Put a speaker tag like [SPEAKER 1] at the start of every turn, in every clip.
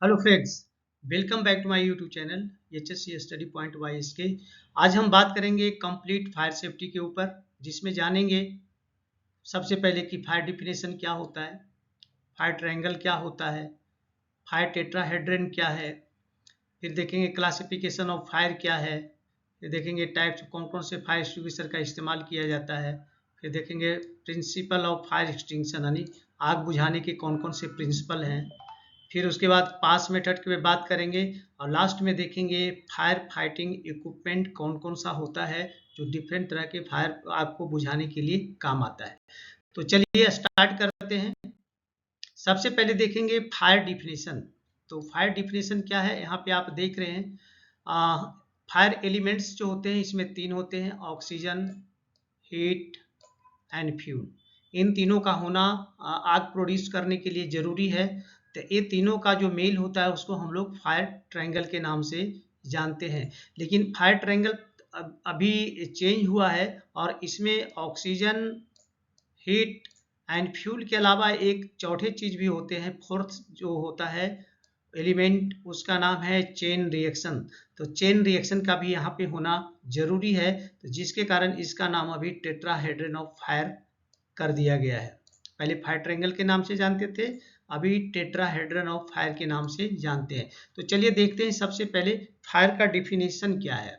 [SPEAKER 1] Hello friends, welcome back to my YouTube channel HSC study point YSK। आज हम बात करेंगे कंप्लीट फायर सेफ्टी के ऊपर, जिसमें जानेंगे सबसे पहले कि फायर डिफिनेशन क्या होता है, फायर ट्रायंगल क्या होता है, फायर टेट्राहेड्रन क्या है, फिर देखेंगे क्लासिफिकेशन ऑफ फायर क्या है, फिर देखेंगे टाइप्स कौन कौन से फायर एक्सटिंग्विशर का इस्तेमाल किया जाता है, फिर देखेंगे प्रिंसिपल ऑफ फायर एक्सटिंक्शन यानी आग बुझाने के कौन कौन से प्रिंसिपल हैं, फिर उसके बाद पास मेथड की बात करेंगे और लास्ट में देखेंगे फायर फाइटिंग इक्विपमेंट कौन कौन सा होता है जो डिफरेंट तरह के फायर आपको बुझाने के लिए काम आता है। तो चलिए स्टार्ट करते हैं। सबसे पहले देखेंगे फायर डिफिनेशन। तो फायर डिफिनेशन क्या है, यहाँ पे आप देख रहे हैं फायर एलिमेंट्स जो होते हैं इसमें तीन होते हैं, ऑक्सीजन, हीट एंड फ्यूल। इन तीनों का होना आग प्रोड्यूस करने के लिए जरूरी है। तो ये तीनों का जो मेल होता है उसको हम लोग फायर ट्रायंगल के नाम से जानते हैं। लेकिन फायर ट्रायंगल अभी चेंज हुआ है और इसमें ऑक्सीजन, हीट एंड फ्यूल के अलावा एक चौथे चीज भी होते हैं, फोर्थ जो होता है एलिमेंट, उसका नाम है चेन रिएक्शन। तो चेन रिएक्शन का भी यहाँ पे होना जरूरी है, तो जिसके कारण इसका नाम अभी टेट्राहेड्रन ऑफ फायर कर दिया गया है। पहले फायर ट्रायंगल के नाम से जानते थे, अभी टेट्राहेड्रन ऑफ फायर के नाम से जानते हैं। तो चलिए देखते हैं सबसे पहले फायर का डिफिनेशन क्या है।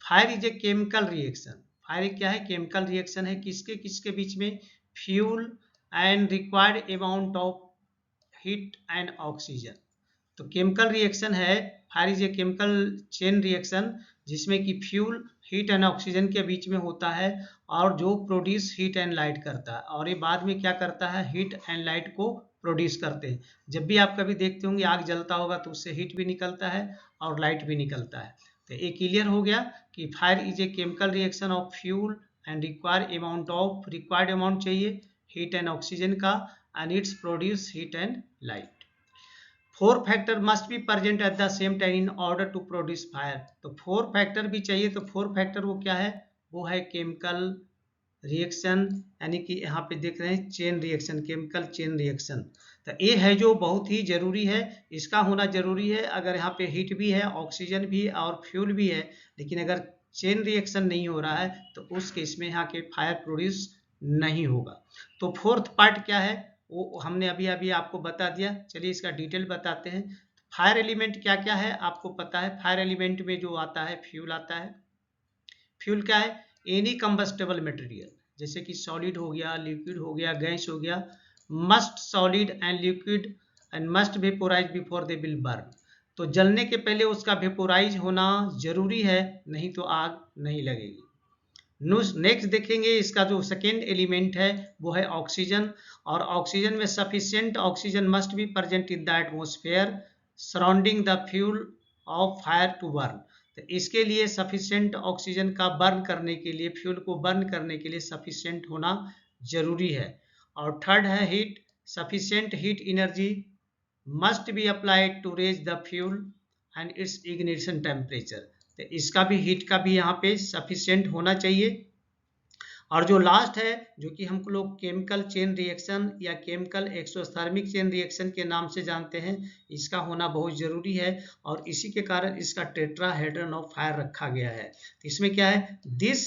[SPEAKER 1] Fire is a chemical reaction. Fire क्या है, केमिकल रिएक्शन है। किसके किसके बीच में, fuel and required amount of heat and oxygen. तो केमिकल रिएक्शन है, fire is a chemical chain reaction जिसमें कि फ्यूल, हीट एंड ऑक्सीजन के बीच में होता है और जो प्रोड्यूस हीट एंड लाइट करता है, और ये बाद में क्या करता है, हीट एंड लाइट को प्रोड्यूस करते हैं। जब भी आप कभी देखते होंगे आग जलता होगा तो उससे हीट भी निकलता है और लाइट भी निकलता है। तो ये क्लियर हो गया कि fire is a chemical reaction of fuel and required amount चाहिए हीट एंड ऑक्सीजन का, and it's produce heat and light. Four factor must be present at the same time in order to produce fire. तो four factor भी चाहिए। तो four factor वो क्या है, वो है केमिकल रिएक्शन, यानी कि यहाँ पे देख रहे हैं chain reaction, chemical chain reaction. तो ये है जो बहुत ही जरूरी है, इसका होना जरूरी है। अगर यहाँ पे हीट भी है, ऑक्सीजन भी और फ्यूल भी है, लेकिन अगर चेन रिएक्शन नहीं हो रहा है तो उस केस में यहाँ के फायर प्रोड्यूस नहीं होगा। तो फोर्थ पार्ट क्या है वो हमने अभी अभी आपको बता दिया। चलिए इसका डिटेल बताते हैं। फायर एलिमेंट क्या क्या है आपको पता है। फायर एलिमेंट में जो आता है, फ्यूल आता है। फ्यूल क्या है, एनी कंबस्टेबल मटेरियल, जैसे कि सॉलिड हो गया, लिक्विड हो गया, गैस हो गया, must solid and liquid and must vaporise before they will burn. तो जलने के पहले उसका वेपोराइज होना जरूरी है, नहीं तो आग नहीं लगेगी। नेक्स्ट देखेंगे इसका जो सेकेंड एलिमेंट है वो है ऑक्सीजन, और ऑक्सीजन में sufficient oxygen must be present in the atmosphere surrounding the fuel of fire to burn. तो इसके लिए सफिशिएंट ऑक्सीजन का बर्न करने के लिए, फ्यूल को बर्न करने के लिए सफिशिएंट होना जरूरी है। और थर्ड है heat, sufficient heat energy must be applied to raise the fuel and its ignition temperature. तो इसका भी, हीट का भी यहाँ पे सफिशिएंट होना चाहिए। और जो लास्ट है, जो कि हम लोग केमिकल चेन रिएक्शन या केमिकल एक्सोथर्मिक चेन रिएक्शन के नाम से जानते हैं, इसका होना बहुत जरूरी है और इसी के कारण इसका टेट्राहेड्रन ऑफ फायर रखा गया है। तो इसमें क्या है, this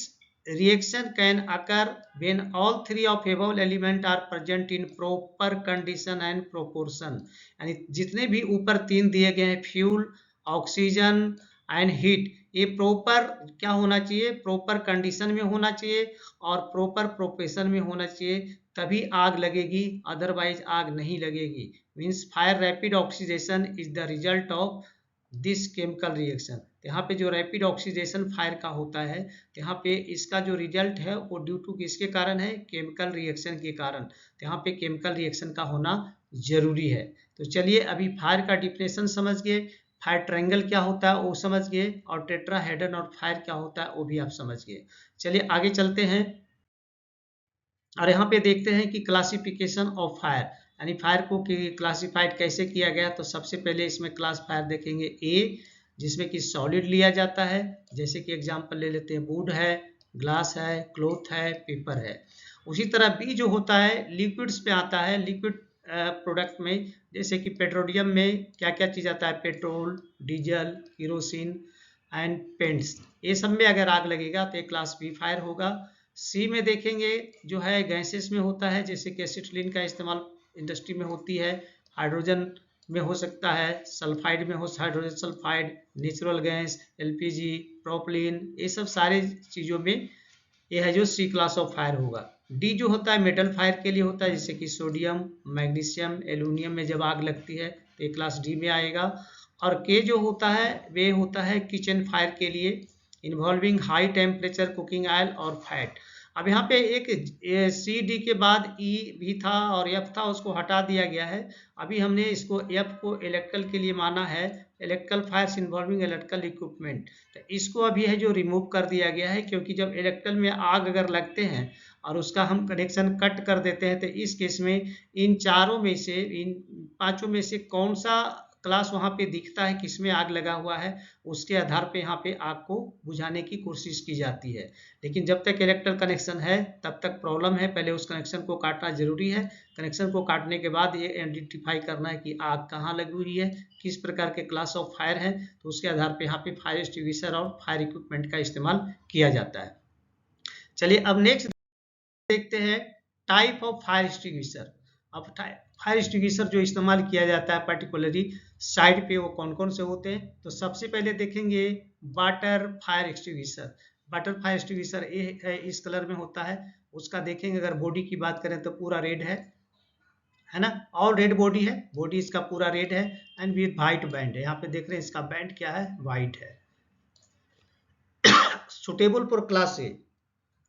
[SPEAKER 1] reaction can occur when all three of above element are present in proper condition and proportion। यानी जितने भी ऊपर तीन दिए गए हैं, फ्यूल, ऑक्सीजन एंड हीट, ये प्रॉपर क्या होना चाहिए, प्रॉपर कंडीशन में होना चाहिए और प्रॉपर प्रोपेशन में होना चाहिए, तभी आग लगेगी, अदरवाइज आग नहीं लगेगी। Means fire rapid oxidation is the result of this chemical reaction. यहाँ पे जो रैपिड ऑक्सीडेशन फायर का होता है, यहाँ पे इसका जो रिजल्ट है वो ड्यू टू किसके कारण है, केमिकल रिएक्शन के कारण। तो यहाँ पे केमिकल रिएक्शन का होना जरूरी है। तो चलिए अभी फायर का डिफिनेशन समझ गए, फायर ट्रायंगल क्या होता है वो समझ गए, और टेट्राहेड्रन और फायर क्या होता है वो भी आप समझ गए। चलिए आगे चलते हैं और यहाँ पे देखते हैं कि क्लासिफिकेशन ऑफ फायर, यानी फायर को क्लासिफाइड कैसे किया गया। तो सबसे पहले इसमें क्लास फायर देखेंगे ए, जिसमें कि सॉलिड लिया जाता है, जैसे कि एग्जांपल ले लेते हैं, वुड है, ग्लास है, क्लोथ है, पेपर है। उसी तरह बी जो होता है लिक्विड्स पे आता है, लिक्विड प्रोडक्ट में जैसे कि पेट्रोलियम में क्या क्या चीज़ आता है, petrol, diesel, kerosene and paints, ये सब में अगर आग लगेगा तो ये क्लास बी फायर होगा। सी में देखेंगे जो है गैसेस में होता है, जैसे कि एसिटिलीन का इस्तेमाल इंडस्ट्री में होती है, हाइड्रोजन में हो सकता है, सल्फाइड में हो hydrogen sulphide, natural gas, LPG, propylene, ये सब सारे चीज़ों में ये है जो सी क्लास ऑफ फायर होगा। डी जो होता है मेटल फायर के लिए होता है, जैसे कि सोडियम, मैग्नीशियम, एल्यूमिनियम में जब आग लगती है तो ये क्लास डी में आएगा। और के जो होता है वे होता है किचन फायर के लिए, involving high temperature cooking oil और फैट। अब यहाँ पे एक सी डी के बाद ई भी था और एफ था, उसको हटा दिया गया है। अभी हमने इसको एफ को इलेक्ट्रिकल के लिए माना है, electrical fires involving electrical equipment, तो इसको अभी है जो रिमूव कर दिया गया है, क्योंकि जब इलेक्ट्रिकल में आग अगर लगते हैं और उसका हम कनेक्शन कट कर देते हैं तो इस केस में इन चारों में से, इन पांचों में से कौन सा क्लास वहाँ पे दिखता है, किसमें आग लगा हुआ है, उसके आधार पे यहाँ पे आग को बुझाने की कोशिश की जाती है। लेकिन जब तक इलेक्ट्रिकल कनेक्शन है तब तक प्रॉब्लम है, पहले उस कनेक्शन को काटना जरूरी है। कनेक्शन को काटने के बाद ये आइडेंटिफाई करना है कि आग कहाँ लगी हुई है, किस प्रकार के क्लास ऑफ फायर है, तो उसके आधार पे यहाँ पे फायर एक्सटिंग्विशर और फायर इक्विपमेंट का इस्तेमाल किया जाता है। चलिए अब नेक्स्ट देखते हैं टाइप ऑफ फायर एक्सटिंग्विशर। अब फायर एक्सटिंग्विशर जो इस्तेमाल किया जाता है पर्टिकुलरली साइड पे, वो कौन कौन से होते हैं, तो सबसे पहले देखेंगे water fire extinguisher. Water fire extinguisher ये है, इस कलर में होता है। उसका देखेंगे अगर बॉडी की बात करें तो पूरा रेड है ना, ऑल रेड बॉडी है, बॉडी इसका पूरा रेड है एंड विद वाइट बैंड है। यहाँ पे देख रहे हैं इसका बैंड क्या है, वाइट है। सुटेबल फॉर क्लास ए,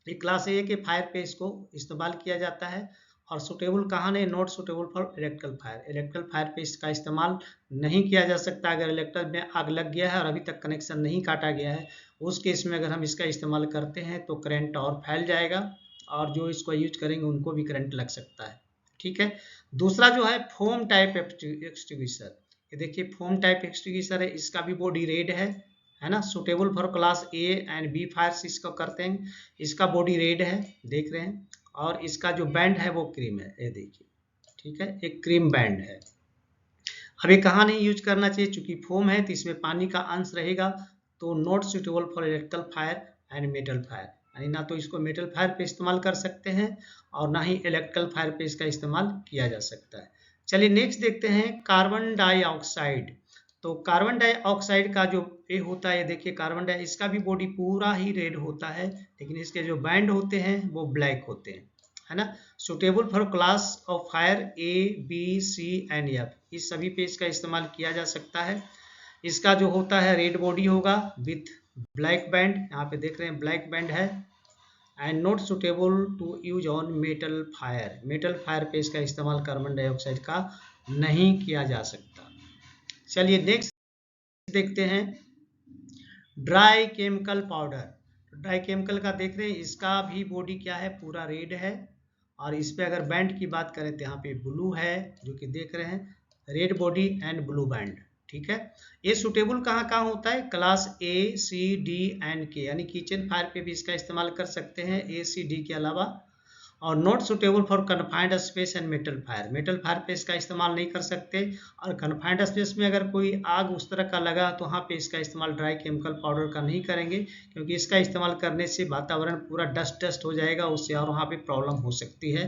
[SPEAKER 1] ये क्लास ए के फायर पे इसको इस्तेमाल किया जाता है। और सुटेबल कहाँ नहीं, not suitable for electrical fire, electrical fire पे इसका इस्तेमाल नहीं किया जा सकता। अगर इलेक्ट्रिकल में आग लग गया है और अभी तक कनेक्शन नहीं काटा गया है, उस केस में अगर हम इसका इस्तेमाल करते हैं तो करंट और फैल जाएगा और जो इसको यूज करेंगे उनको भी करंट लग सकता है। ठीक है। दूसरा जो है फोम टाइप एक्सटिंग्विशर, ये देखिए फोम टाइप एक्सटिंग्विशर है, इसका भी बॉडी रेड है ना, suitable for class A and B fires इसको करते हैं। इसका बॉडी रेड है, देख रहे हैं, और इसका जो बैंड है वो क्रीम है, ये देखिए, ठीक है, एक क्रीम बैंड है। अब ये कहाँ नहीं यूज करना चाहिए, चूंकि फोम है तो इसमें पानी का अंश रहेगा, तो not suitable for electrical fire and metal fire, यानी ना तो इसको मेटल फायर पे इस्तेमाल कर सकते हैं और ना ही इलेक्ट्रिकल फायर पे इसका इस्तेमाल किया जा सकता है। चलिए नेक्स्ट देखते हैं कार्बन डाइऑक्साइड। तो कार्बन डाइऑक्साइड का जो ये होता है, देखिए कार्बन डाइ, इसका भी बॉडी पूरा ही रेड होता है, लेकिन इसके जो बैंड होते हैं वो ब्लैक होते हैं, है ना। Suitable for class of fire A B C and F, इस सभी पे इसका इस्तेमाल किया जा सकता है। इसका जो होता है रेड बॉडी होगा विथ ब्लैक बैंड, यहाँ पे देख रहे हैं ब्लैक बैंड है, and not suitable to use on metal fire, metal fire पे इसका इस्तेमाल कार्बन डाइऑक्साइड का नहीं किया जा सकता। चलिए नेक्स्ट देखते हैं dry chemical powder. Dry chemical का देख रहे हैं, इसका भी बॉडी क्या है, पूरा रेड है, और इस पे अगर बैंड की बात करें तो यहाँ पे ब्लू है, जो कि देख रहे हैं, red body and blue band. ठीक है। ये सुटेबल कहाँ कहाँ होता है, class A C D and K, यानी किचन फायर पे भी इसका इस्तेमाल कर सकते हैं ए सी डी के अलावा। और not suitable for confined space and metal fire, metal fire पे इसका इस्तेमाल नहीं कर सकते। और कन्फाइंड स्पेस में अगर कोई आग उस तरह का लगा तो वहाँ पे इसका इस्तेमाल ड्राई केमिकल पाउडर का नहीं करेंगे, क्योंकि इसका इस्तेमाल करने से वातावरण पूरा डस्ट हो जाएगा उससे, और वहाँ पे प्रॉब्लम हो सकती है।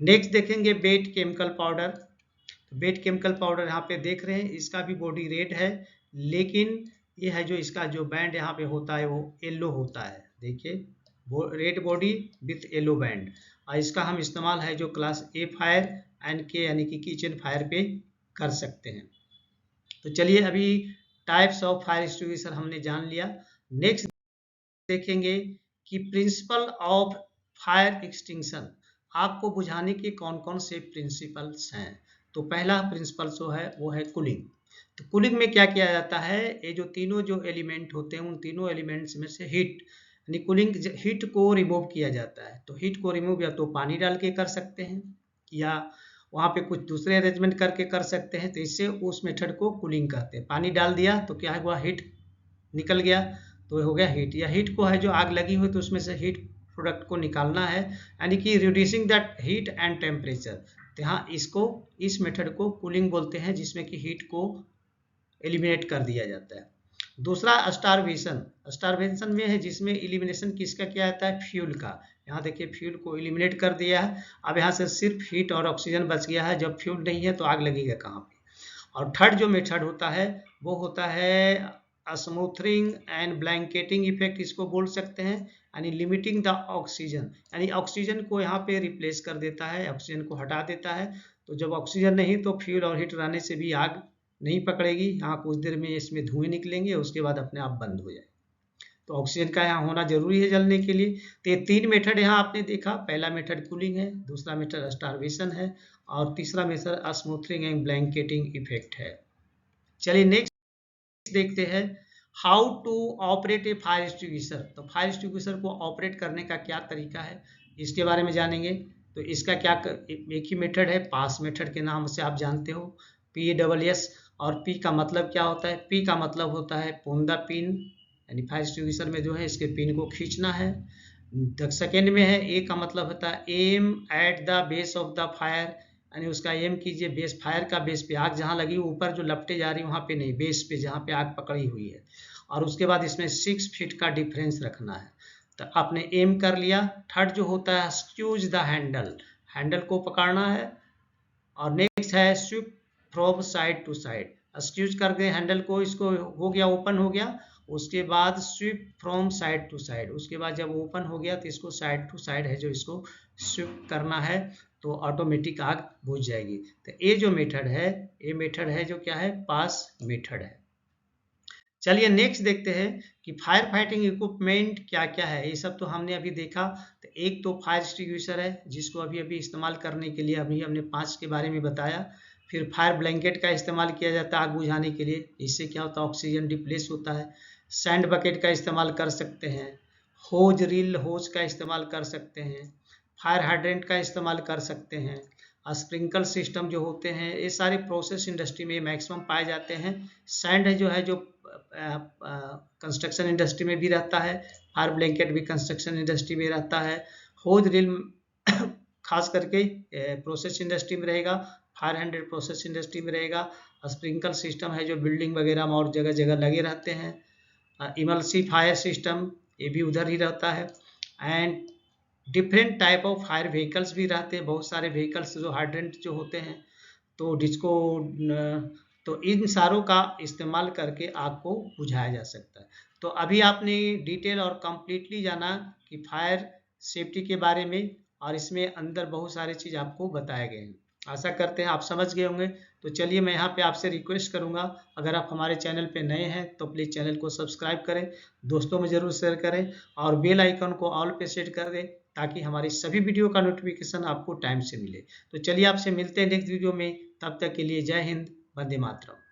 [SPEAKER 1] नेक्स्ट देखेंगे वेट केमिकल पाउडर। तो वेट केमिकल पाउडर यहाँ पे देख रहे हैं, इसका भी बॉडी रेड है, लेकिन ये है जो इसका जो बैंड यहाँ पे होता है वो येलो होता है, देखिए red body with yellow band. और इसका हम इस्तेमाल है जो class A fire and K, यानी कि किचन फायर पे कर सकते हैं। तो चलिए अभी टाइप्स ऑफ फायर एक्सटिंग्विशर हमने जान लिया। नेक्स्ट देखेंगे कि प्रिंसिपल ऑफ फायर एक्सटिंक्शन, आग को बुझाने के कौन कौन से प्रिंसिपल्स हैं। तो पहला प्रिंसिपल जो है वो है कूलिंग। तो कूलिंग में क्या किया जाता है, ये जो तीनों जो एलिमेंट होते हैं उन तीनों एलिमेंट्स में से हीट, यानी कूलिंग, हीट को रिमूव किया जाता है। तो हीट को रिमूव या तो पानी डाल के कर सकते हैं या वहाँ पे कुछ दूसरे अरेंजमेंट करके कर सकते हैं, तो इससे उस मेथड को कूलिंग कहते हैं। पानी डाल दिया तो क्या हुआ, हीट निकल गया, तो हो गया हीट। या हीट को है जो आग लगी हुई तो उसमें से हीट प्रोडक्ट को निकालना है, यानी कि reducing that heat and temperature, तो यहाँ इस मेथड को कूलिंग बोलते हैं, जिसमें कि हीट को एलिमिनेट कर दिया जाता है। दूसरा स्टारवेशन में है, जिसमें एलिमिनेशन किसका किया जाता है, फ्यूल का। यहाँ देखिए फ्यूल को एलिमिनेट कर दिया है, अब यहाँ से सिर्फ हीट और ऑक्सीजन बच गया है। जब फ्यूल नहीं है तो आग लगेगा कहाँ पे। और थर्ड जो मेथड होता है वो होता है स्मूथरिंग एंड ब्लैंकेटिंग इफेक्ट, इसको बोल सकते हैं, यानी लिमिटिंग द ऑक्सीजन, यानी ऑक्सीजन को यहाँ पे रिप्लेस कर देता है, ऑक्सीजन को हटा देता है। तो जब ऑक्सीजन नहीं तो फ्यूल और हीट रहने से भी आग नहीं पकड़ेगी, यहाँ कुछ देर में इसमें धुएं निकलेंगे, उसके बाद अपने आप बंद हो जाए। तो ऑक्सीजन का यहाँ होना जरूरी है जलने के लिए। तो ये 3 मेथड यहाँ आपने देखा, पहला मेथड कूलिंग है, दूसरा मेथड स्टारवेशन है, और तीसरा method smothering and blanketing effect है। चलिए नेक्स्ट देखते हैं, how to operate a fire extinguisher. तो फायर एक्सटिंग्विशर को ऑपरेट करने का क्या तरीका है, इसके बारे में जानेंगे। तो इसका क्या एक ही मेथड है, पास मेथड के नाम से आप जानते हो, PASS। और पी का मतलब क्या होता है, पी का मतलब होता है पुन द पिन, यानी फायर एक्सटिंग्विशर में जो है इसके पिन को खींचना है। सेकेंड में है, ए का मतलब होता है aim at the base of the fire, यानी उसका एम कीजिए बेस, फायर का बेस पे, आग जहाँ लगी ऊपर जो लपटे जा रही है वहाँ पे नहीं, बेस पे जहाँ पे आग पकड़ी हुई है। और उसके बाद इसमें 6 फीट का डिफरेंस रखना है। तो आपने एम कर लिया। थर्ड जो होता है स्क्यूज द हैंडल, हैंडल को पकड़ना है। और नेक्स्ट है sweep from side to side, squeeze कर दे हैंडल को, इसको हो गया, ओपन हो गया। उसके बाद sweep from side to side, उसके बाद जब ओपन हो गया तो इसको साइड टू साइड है जो इसको स्विप करना है, तो ऑटोमेटिक आग बुझ जाएगी। तो ये जो मेथड है, ये मेथड है जो क्या है, पास मेथड है। चलिए नेक्स्ट देखते हैं कि फायर फाइटिंग इक्विपमेंट क्या क्या है। ये सब तो हमने अभी देखा। तो एक तो फायर एक्सटिंग्विशर है, जिसको अभी अभी इस्तेमाल करने के लिए अभी हमने 5 के बारे में बताया। फिर फायर ब्लैंकेट का इस्तेमाल किया जाता है आग बुझाने के लिए, इससे क्या होता है, ऑक्सीजन डिप्लेस होता है। सैंड बकेट का इस्तेमाल कर सकते हैं, होज रील होज का इस्तेमाल कर सकते हैं, फायर हाइड्रेंट का इस्तेमाल कर सकते हैं, स्प्रिंकल सिस्टम जो होते हैं, ये सारे प्रोसेस इंडस्ट्री में मैक्सिमम पाए जाते हैं। सैंड जो है जो कंस्ट्रक्शन इंडस्ट्री में भी रहता है, फायर ब्लैंकेट भी कंस्ट्रक्शन इंडस्ट्री में रहता है। होज रील खास करके प्रोसेस इंडस्ट्री में रहेगा, फायर हैंड्रेड प्रोसेस इंडस्ट्री में रहेगा। स्प्रिंकल सिस्टम है जो बिल्डिंग वगैरह में और जगह जगह लगे रहते हैं। इमल्सिफायर सिस्टम ये भी उधर ही रहता है। And different type of fire vehicles भी रहते हैं, बहुत सारे व्हीकल्स जो हाइड्रेंट जो होते हैं, तो जिसको तो इन सारों का इस्तेमाल करके आग को बुझाया जा सकता है। तो अभी आपने डिटेल और कंप्लीटली जाना कि फायर सेफ्टी के बारे में, और इसमें अंदर बहुत सारी चीज़ आपको बताए गए हैं। आशा करते हैं आप समझ गए होंगे। तो चलिए मैं यहाँ पे आपसे रिक्वेस्ट करूँगा, अगर आप हमारे चैनल पे नए हैं तो प्लीज़ चैनल को सब्सक्राइब करें, दोस्तों में ज़रूर शेयर करें, और बेल आइकन को ऑल पे सेट कर दें, ताकि हमारी सभी वीडियो का नोटिफिकेशन आपको टाइम से मिले। तो चलिए आपसे मिलते हैं नेक्स्ट वीडियो में, तब तक के लिए जय हिंद, वंदे मातरम।